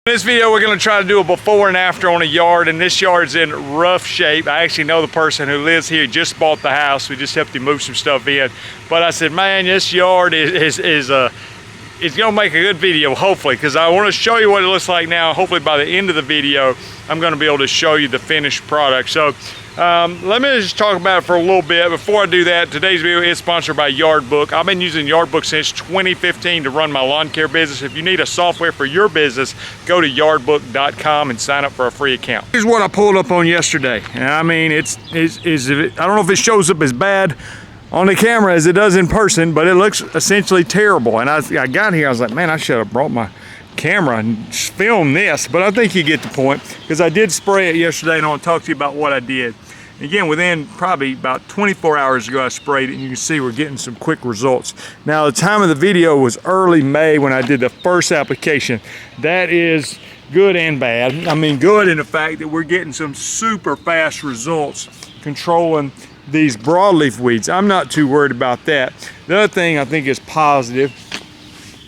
In this video, we're going to try to do a before and after on a yard, and this yard's in rough shape. I actually know the person who lives here, just bought the house. We just helped him move some stuff in. But I said, man, this yard it's going to make a good video, hopefully, because I want to show you what it looks like now. Hopefully by the end of the video, I'm going to be able to show you the finished product. So let me just talk about it for a little bit. Before I do that, today's video is sponsored by Yardbook. I've been using Yardbook since 2015 to run my lawn care business. If you need a software for your business, go to yardbook.com and sign up for a free account. Here's what I pulled up on yesterday. And I mean, I don't know if it shows up as bad on the camera as it does in person, but it looks essentially terrible. And I got here, I was like, man, I should have brought my camera and filmed this, but I think you get the point, because I did spray it yesterday, and I want to talk to you about what I did. Again, within probably about 24 hours ago, I sprayed it, and you can see we're getting some quick results. Now, the time of the video was early May when I did the first application. That is good and bad. I mean, good in the fact that we're getting some super fast results controlling these broadleaf weeds. I'm not too worried about that. The other thing I think is positive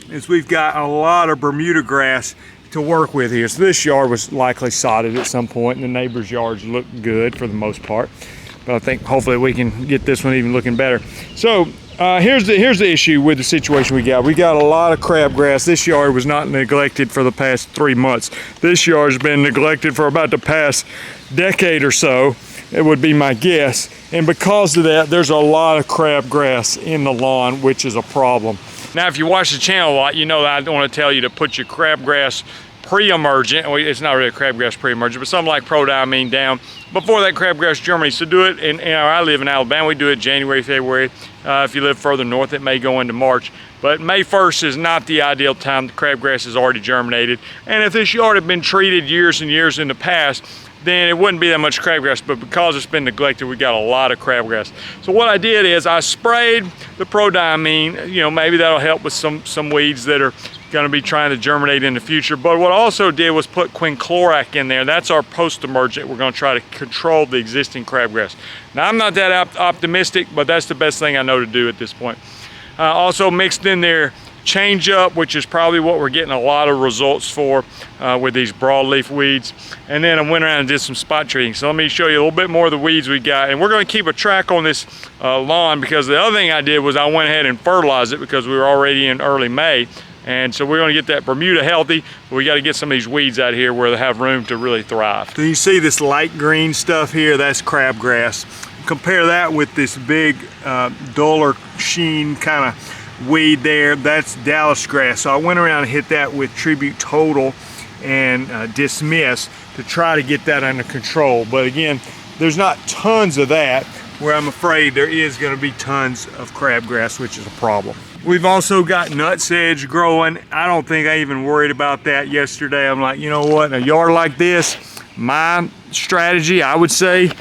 is we've got a lot of Bermuda grass to work with here. So this yard was likely sodded at some point, and the neighbor's yards look good for the most part. But I think hopefully we can get this one even looking better. So here's the issue with the situation we got. We got a lot of crabgrass. This yard was not neglected for the past 3 months. This yard's been neglected for about the past decade or so. It would be my guess. And because of that, there's a lot of crabgrass in the lawn, which is a problem. Now, if you watch the channel a lot, you know that I don't want to tell you to put your crabgrass pre-emergent, well, it's not really a crabgrass pre-emergent, but something like prodiamine down before that crabgrass germinates. So do it, I live in Alabama, we do it January, February. If you live further north, it may go into March. But May 1st is not the ideal time. The crabgrass has already germinated. And if this yard had been treated years and years in the past, then it wouldn't be that much crabgrass, but because it's been neglected, we got a lot of crabgrass. So what I did is I sprayed the prodiamine. You know, maybe that'll help with some weeds that are gonna be trying to germinate in the future. But what I also did was put quinclorac in there. That's our post-emergent. We're gonna try to control the existing crabgrass. Now, I'm not that optimistic, but that's the best thing I know to do at this point. Also mixed in there change up, which is probably what we're getting a lot of results for with these broadleaf weeds. And then I went around and did some spot treating. So let me show you a little bit more of the weeds we got. And we're going to keep a track on this lawn, because the other thing I did was I went ahead and fertilized it because we were already in early May. And so we're going to get that Bermuda healthy, but we got to get some of these weeds out here where they have room to really thrive. So you see this light green stuff here, that's crabgrass. Compare that with this big duller sheen kind of weed there, that's dallisgrass. So I went around and hit that with Tribute Total and Dismiss to try to get that under control. But again, there's not tons of that, where I'm afraid there is going to be tons of crabgrass, which is a problem. We've also got nut sedge growing. I don't think I even worried about that yesterday. I'm like, you know what, in a yard like this, my strategy, I would say,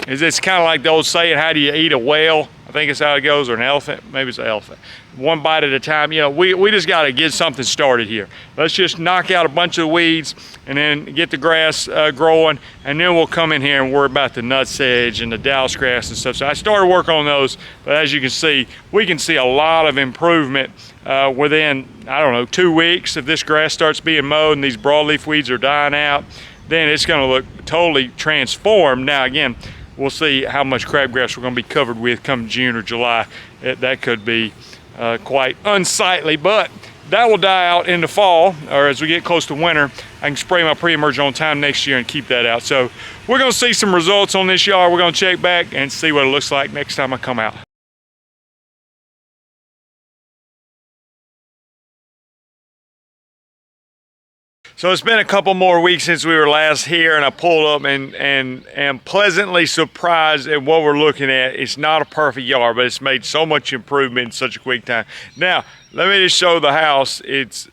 is it's kind of like the old saying, how do you eat a whale? I think it's how it goes, or an elephant, maybe it's an elephant. One bite at a time. You know, we just got to get something started here. Let's just knock out a bunch of weeds and then get the grass growing, and then we'll come in here and worry about the nut sedge and the dallisgrass and stuff. So I started working on those, but as you can see, we can see a lot of improvement within, I don't know, 2 weeks. If this grass starts being mowed and these broadleaf weeds are dying out, then it's going to look totally transformed. Now again, we'll see how much crabgrass we're going to be covered with come June or July. That could be quite unsightly, but that will die out in the fall, or as we get close to winter. I can spray my pre-emergent on time next year and keep that out. So we're going to see some results on this yard. We're going to check back and see what it looks like next time I come out. So it's been a couple more weeks since we were last here, and I pulled up and am pleasantly surprised at what we're looking at. It's not a perfect yard, but it's made so much improvement in such a quick time. Now, let me just show the house. It's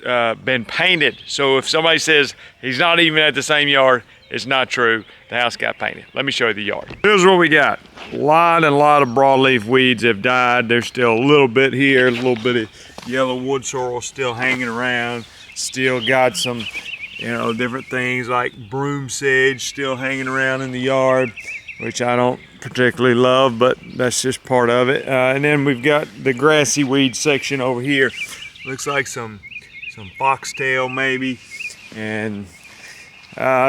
been painted. So if somebody says he's not even at the same yard, it's not true. The house got painted. Let me show you the yard. Here's what we got. A lot of broadleaf weeds have died. There's still a little bit here, a little bit of yellow wood sorrel still hanging around. Still got some, you know, different things like broomsedge still hanging around in the yard, which I don't particularly love, but that's just part of it. And then we've got the grassy weed section over here. Looks like some foxtail maybe. and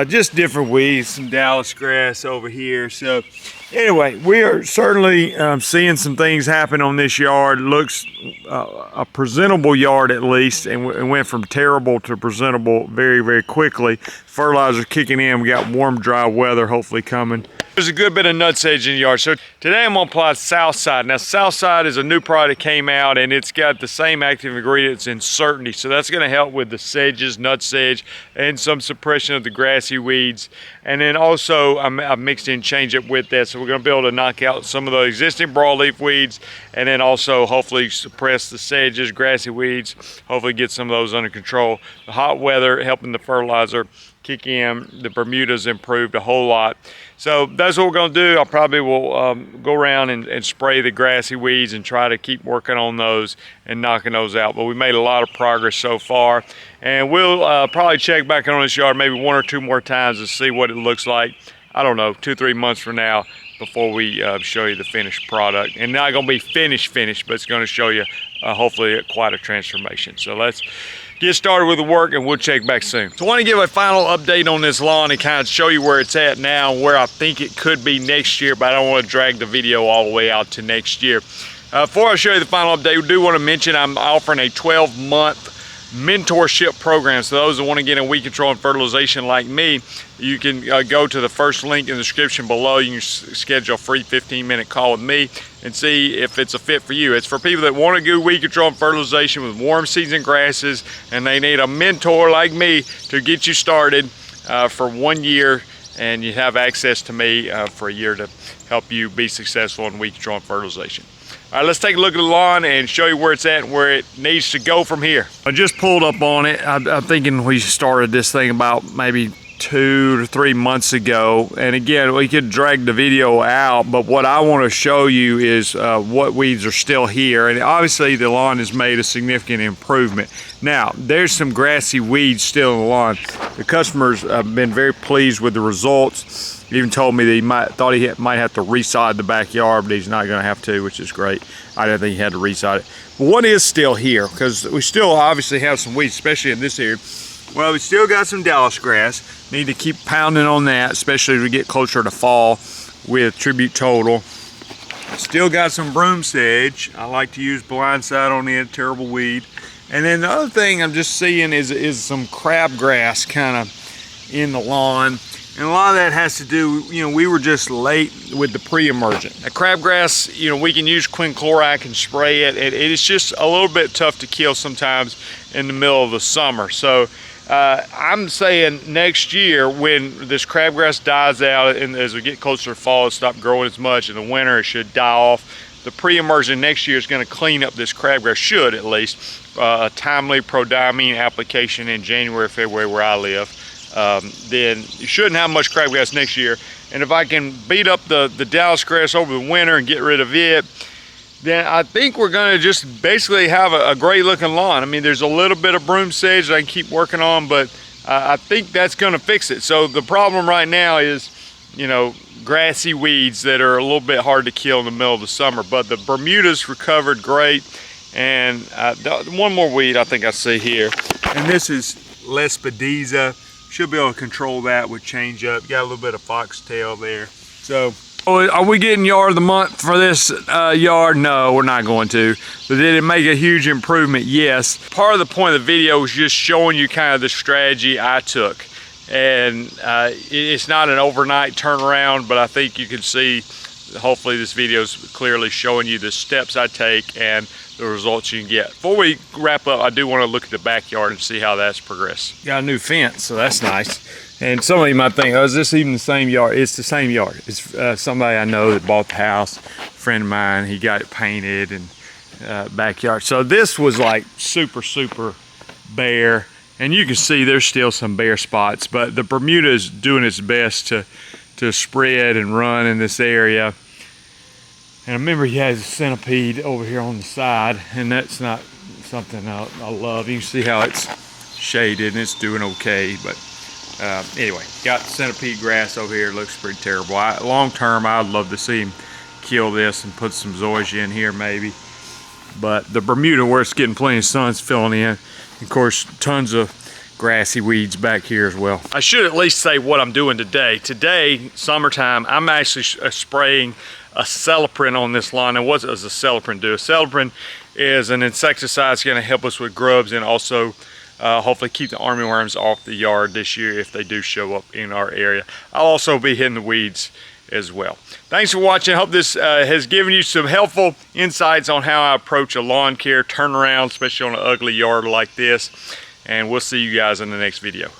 just different weeds, some dallisgrass over here. So anyway, we are certainly seeing some things happen on this yard. Looks a presentable yard at least, and it went from terrible to presentable very, very quickly. Fertilizer kicking in. We got warm, dry weather hopefully coming. There's a good bit of nutsedge in the yard. So today I'm gonna apply Southside. Now Southside is a new product that came out, and it's got the same active ingredients in Certainty. So that's gonna help with the sedges, nutsedge, and some suppression of the grassy weeds. And then also I've mixed in Change Up with that. So we're gonna be able to knock out some of the existing broadleaf weeds, and then also hopefully suppress the sedges, grassy weeds, hopefully get some of those under control. The hot weather helping the fertilizer kick in. The Bermuda's improved a whole lot. So that's what we're gonna do. I probably will go around and spray the grassy weeds and try to keep working on those and knocking those out. But we made a lot of progress so far. And we'll probably check back on this yard maybe 1 or 2 more times to see what it looks like. I don't know, 2 or 3 months from now before we show you the finished product. And not gonna be finished, but it's gonna show you hopefully quite a transformation. So let's get started with the work, and we'll check back soon. So I want to give a final update on this lawn and kind of show you where it's at now, where I think it could be next year, but I don't want to drag the video all the way out to next year. Before I show you the final update, we do want to mention I'm offering a 12-month mentorship program. So those that want to get in weed control and fertilization like me, you can go to the first link in the description below. You can schedule a free 15-minute call with me and see if it's a fit for you. It's for people that want to do weed control and fertilization with warm season grasses, and they need a mentor like me to get you started for 1 year, and you have access to me for a year to help you be successful in weed control and fertilization. All right, let's take a look at the lawn and show you where it's at and where it needs to go from here. I just pulled up on it. I'm thinking we started this thing about maybe 2 to 3 months ago. And again, we could drag the video out, but what I want to show you is what weeds are still here. And obviously the lawn has made a significant improvement. Now, there's some grassy weeds still in the lawn. The customers have been very pleased with the results. He even told me that he thought he might have to resod the backyard, but he's not going to have to, which is great. I didn't think he had to resod it. But what is still here? Because we still obviously have some weeds, especially in this area. Well, we still got some dallisgrass. Need to keep pounding on that, especially as we get closer to fall with Tribute Total. Still got some broomsedge. I like to use blindside on it, terrible weed. And then the other thing I'm just seeing is some crabgrass kind of in the lawn. And a lot of that has to do, you know, we were just late with the pre-emergent. Now, crabgrass, you know, we can use quinclorac and spray it. It's just a little bit tough to kill sometimes in the middle of the summer. So I'm saying next year when this crabgrass dies out and as we get closer to fall, it stops growing as much. In the winter, it should die off. The pre-emergent next year is going to clean up this crabgrass, should at least. A timely prodiamine application in January, February where I live. Then you shouldn't have much crabgrass next year. And if I can beat up the dallisgrass over the winter and get rid of it, then I think we're going to just basically have a great looking lawn. I mean, there's a little bit of broomsedge that I can keep working on, but I think that's going to fix it. So the problem right now is, you know, grassy weeds that are a little bit hard to kill in the middle of the summer. But the Bermuda's recovered great. And one more weed I think I see here, and this is Lespedeza. Should be able to control that with Change Up. Got a little bit of foxtail there. So, are we getting yard of the month for this yard? No, we're not going to. But did it make a huge improvement? Yes. Part of the point of the video was just showing you kind of the strategy I took. And it's not an overnight turnaround, but I think you can see, hopefully this video is clearly showing you the steps I take and the results you can get. Before we wrap up, I do want to look at the backyard and see how that's progressed. Got a new fence, so that's nice. And some of you might think, oh, is this even the same yard? It's the same yard. It's somebody I know that bought the house, a friend of mine. He got it painted and backyard. So this was like super, super bare. And you can see there's still some bare spots, but the Bermuda is doing its best to spread and run in this area. And I remember he has a centipede over here on the side, and that's not something I love. You can see how it's shaded and it's doing okay, but anyway, got centipede grass over here. It looks pretty terrible. Long term, I'd love to see him kill this and put some zoysia in here maybe. But the Bermuda, where it's getting plenty of sun, is filling in. Of course, tons of grassy weeds back here as well. I should at least say what I'm doing today. Today, summertime, I'm actually spraying a celiprin on this lawn. Now, what does a celiprin do? A celiprin is an insecticide that's going to help us with grubs and also hopefully keep the armyworms off the yard this year if they do show up in our area. I'll also be hitting the weeds as well. Thanks for watching. I hope this has given you some helpful insights on how I approach a lawn care turnaround, especially on an ugly yard like this. And we'll see you guys in the next video.